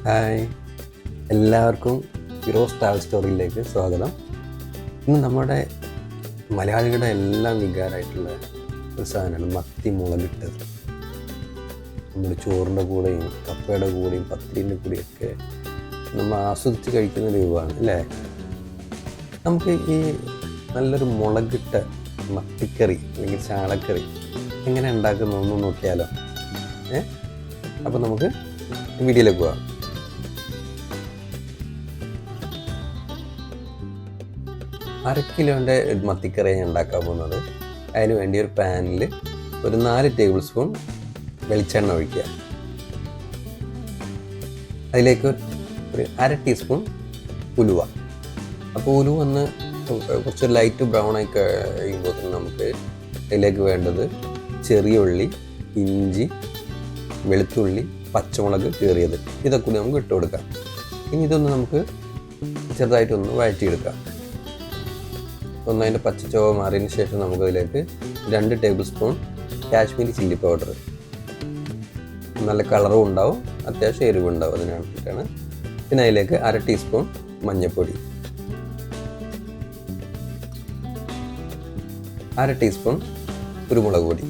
Hi, എല്ലാവർക്കും Firoz travel സ്റ്റോറിയിലേക്ക് സ്വാഗതം. ഇന്ന് നമ്മുടെ മലയാളികളുടെ എല്ലാം വികാരമായിട്ടുള്ള ഒരു സാധനമാണ് മത്തി മുളകിട്ടത്. നമ്മുടെ ചോറിൻ്റെ കൂടെയും കപ്പയുടെ കൂടെയും പത്തിരിൻ്റെ കൂടെയൊക്കെ നമ്മൾ ആസ്വദിച്ച് കഴിക്കുന്ന ഒരു വിഭവമാണ് അല്ലേ. നമുക്ക് ഈ നല്ലൊരു മുളകിട്ട മത്തിക്കറി അല്ലെങ്കിൽ ചാളക്കറി എങ്ങനെ ഉണ്ടാക്കുന്നതെന്ന് നോക്കിയാലോ. അപ്പോൾ നമുക്ക് വീഡിയോയിലേക്ക് പോകാം. അരക്കിലോൻ്റെ മത്തിക്കറി ഞാൻ ഉണ്ടാക്കാൻ പോകുന്നത്. അതിന് വേണ്ടി ഒരു പാനിൽ ഒരു 4 ടേബിൾ സ്പൂൺ വെളിച്ചെണ്ണ ഒഴിക്കുക. അതിലേക്ക് ഒരു 1/2 ടീസ്പൂൺ ഉലുവ. അപ്പോൾ ഉലുവ ഒന്ന് കുറച്ച് ലൈറ്റ് ബ്രൗൺ ആയി കഴിയുമ്പോൾ നമുക്ക് അതിലേക്ക് വേണ്ടത് ചെറിയ ഉള്ളി, ഇഞ്ചി, വെളുത്തുള്ളി, പച്ചമുളക് കീറിയത്, ഇതൊക്കെ കൂടി നമുക്ക് ഇട്ട് കൊടുക്കാം. ഇനി ഇതൊന്ന് നമുക്ക് ചെറുതായിട്ടൊന്ന് വഴറ്റിയെടുക്കാം. ഒന്ന് അതിൻ്റെ പച്ചച്ചുവ മാറിയതിന് ശേഷം നമുക്കതിലേക്ക് 2 table spoon Kashmiri chilli powder, നല്ല കളറും ഉണ്ടാവും, അത്യാവശ്യം എരിവും ഉണ്ടാവും, അതിന് വേണ്ടിയിട്ടാണ്. പിന്നെ അതിലേക്ക് 1/2 ടീസ്പൂൺ മഞ്ഞൾപ്പൊടി, 1/2 ടീസ്പൂൺ കുരുമുളക് പൊടി.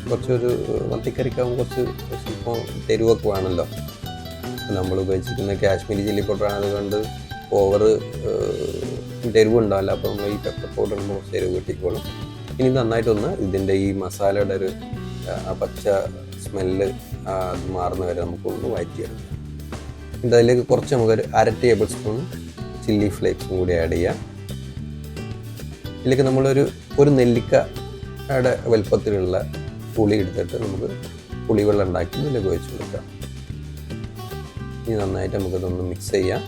കുറച്ചൊരു മത്തിക്കറിക്കാവുമ്പോൾ കുറച്ച് സ്വല്പം തെരുവൊക്കെ വേണമല്ലോ. നമ്മൾ ഉപയോഗിച്ചിരിക്കുന്ന കാശ്മീരി ചില്ലി പൗഡറാണ്, അതുകൊണ്ട് ഓവർ തെരുവുണ്ടാവില്ല. അപ്പോൾ നമ്മൾ ഈ പെപ്പർ പൗഡർ ഇടുമ്പോൾ കുറച്ച് തെരുവ് കിട്ടിക്കോളും. ഇനി നന്നായിട്ടൊന്ന് ഇതിൻ്റെ ഈ മസാലയുടെ ഒരു പച്ച സ്മെല്ല് അത് മാറുന്ന വരെ നമുക്കൊന്ന് വഴറ്റിയെടുക്കാം. എന്നിട്ട് അതിലേക്ക് കുറച്ച് നമുക്കൊരു 1/2 ടേബിൾ സ്പൂൺ ചില്ലി ഫ്ലേക്സും കൂടി ആഡ് ചെയ്യാം. ഇതിലേക്ക് നമ്മളൊരു നെല്ലിക്കയുടെ വലുപ്പത്തിലുള്ള പുളി എടുത്തിട്ട് നമുക്ക് പുളിവെള്ളം ഉണ്ടാക്കി ഇതിലേക്ക് ഒഴിച്ച് കൊടുക്കാം. ഇനി നന്നായിട്ട് നമുക്കതൊന്ന് മിക്സ് ചെയ്യാം.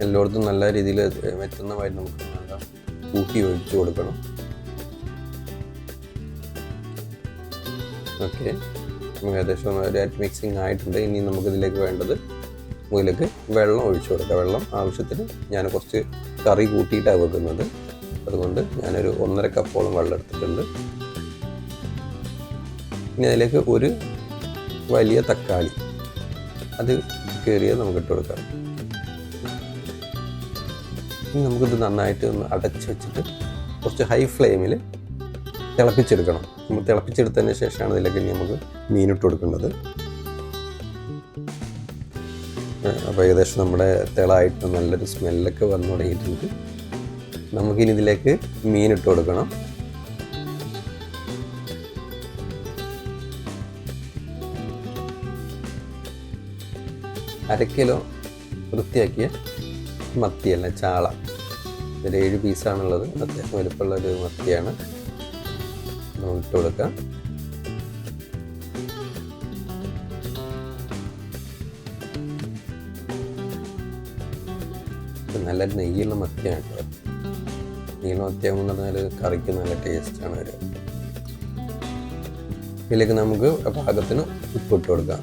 എല്ലായിടത്തും നല്ല രീതിയിൽ എത്തുന്നതായിട്ട് നമുക്ക് നല്ല കൂട്ടി ഒഴിച്ച് കൊടുക്കണം. ഓക്കെ, നമുക്ക് ഏകദേശം ഒരു മിക്സിങ് ആയിട്ടുണ്ട്. ഇനി നമുക്കിതിലേക്ക് വേണ്ടത് ഇതിലേക്ക് വെള്ളം ഒഴിച്ചു കൊടുക്കുക. വെള്ളം ആവശ്യത്തിന് ഞാൻ കുറച്ച് കറി കൂട്ടിയിട്ടാണ് വെക്കുന്നത്, അതുകൊണ്ട് ഞാനൊരു 1.5 കപ്പോളം വെള്ളം എടുത്തിട്ടുണ്ട്. ഇനി അതിലേക്ക് ഒരു വലിയ തക്കാളി അത് കീറിയത് നമുക്ക് ഇട്ട് കൊടുക്കാം. ഇനി നമുക്കിത് നന്നായിട്ട് ഒന്ന് അടച്ച് വെച്ചിട്ട് കുറച്ച് ഹൈ ഫ്ലെയിമിൽ തിളപ്പിച്ചെടുക്കണം. നമ്മൾ തിളപ്പിച്ചെടുത്തതിന് ശേഷമാണ് ഇതിലേക്ക് ഇനി നമുക്ക് മീനിട്ട് കൊടുക്കേണ്ടത്. അപ്പോൾ ഏകദേശം നമ്മുടെ തിളായിട്ട് നല്ലൊരു സ്മെല്ലൊക്കെ വന്നു തുടങ്ങിയിട്ടുണ്ട്. നമുക്കിനി ഇതിലേക്ക് മീനിട്ട് കൊടുക്കണം. അര കിലോ വൃത്തിയാക്കിയ മത്തിയല്ല, ചാള. ഒരു 7 പീസാണുള്ളത്, അത്യാവശ്യം വലുപ്പമുള്ള ഒരു മത്തിയാണ്. നമുക്ക് ഇട്ട് കൊടുക്കാം. നല്ല നെയ്യുള്ള മത്തിയാണ് കേട്ടോ. നെയ്യുള്ള മത്തിയാകുമ്പോൾ പറഞ്ഞാൽ കറിക്ക് നല്ല ടേസ്റ്റാണ് വരിക. ഇതിലേക്ക് നമുക്ക് പാകത്തിന് ഉപ്പിട്ട് കൊടുക്കാം.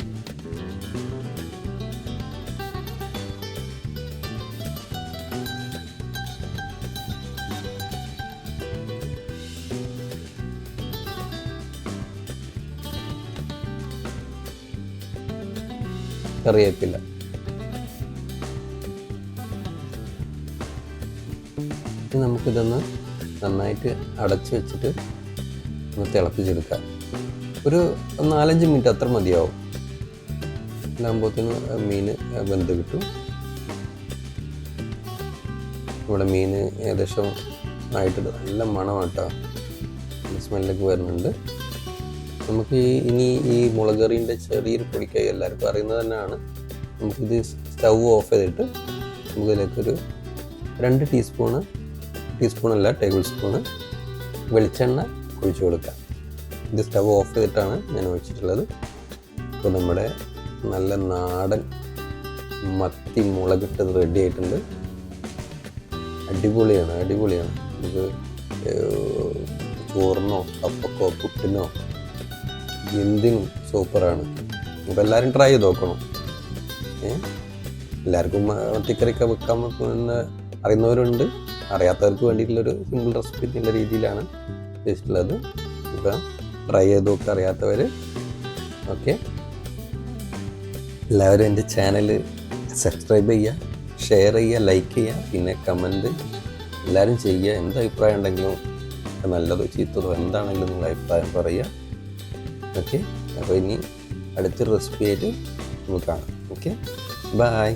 കറിവേപ്പില, നമുക്കിതൊന്ന് നന്നായിട്ട് അടച്ച് വെച്ചിട്ട് ഒന്ന് തിളപ്പിച്ചെടുക്കാം. ഒരു 4-5 മിനിറ്റ് അത്ര മതിയാവും. ഇതാകുമ്പോഴത്തേന് മീൻ വെന്ത് കിട്ടും. ഇവിടെ മീൻ ഏകദേശം ആയിട്ട് നല്ല മണമാണ് കേട്ടോ, സ്മെല്ലൊക്കെ വരുന്നുണ്ട്. നമുക്ക് ഇനി ഈ മുളക് കറീൻ്റെ ചെറിയൊരു പൊടിക്കായി എല്ലാവർക്കും അറിയുന്നത് തന്നെയാണ്. നമുക്കിത് സ്റ്റൗ ഓഫ് ചെയ്തിട്ട് നമുക്കിതിലേക്കൊരു 2 ടീസ്പൂണല്ല ടേബിൾ സ്പൂണ് വെളിച്ചെണ്ണ ഒഴിച്ചു കൊടുക്കാം. ഇത് സ്റ്റവ് ഓഫ് ചെയ്തിട്ടാണ് ഞാൻ ഒഴിച്ചിട്ടുള്ളത്. അപ്പോൾ നമ്മുടെ നല്ല നാടൻ മത്തി മുളകിട്ടത് റെഡി ആയിട്ടുണ്ട്. അടിപൊളിയാണ്. നമുക്ക് ചോറിനോ കപ്പക്കോ പുട്ടിനോ എന്തിനും സൂപ്പറാണ്. അപ്പോൾ എല്ലാവരും ട്രൈ ചെയ്ത് നോക്കണം. എല്ലാവർക്കും മത്തിക്കറിയൊക്കെ വെക്കാൻ അറിയുന്നവരുണ്ട്, അറിയാത്തവർക്ക് വേണ്ടിയിട്ടുള്ളൊരു സിമ്പിൾ റെസിപ്പി എന്നുള്ള രീതിയിലാണ് ടേസ്റ്റുള്ളത്. ഇപ്പം ട്രൈ ചെയ്ത് നോക്കുക അറിയാത്തവർ. ഓക്കെ, എല്ലാവരും എൻ്റെ ചാനൽ സബ്സ്ക്രൈബ് ചെയ്യുക, ഷെയർ ചെയ്യുക, ലൈക്ക് ചെയ്യുക, പിന്നെ കമൻറ്റ് എല്ലാവരും ചെയ്യുക. എന്ത് അഭിപ്രായം ഉണ്ടെങ്കിലും നല്ലതോ ചീത്തതോ എന്താണെങ്കിലും നിങ്ങൾ അഭിപ്രായം പറയുക. ഓക്കെ, അപ്പോൾ ഇനി അടുത്തൊരു റെസിപ്പി ആയിട്ട് നമുക്ക് കാണാം. Okay, by.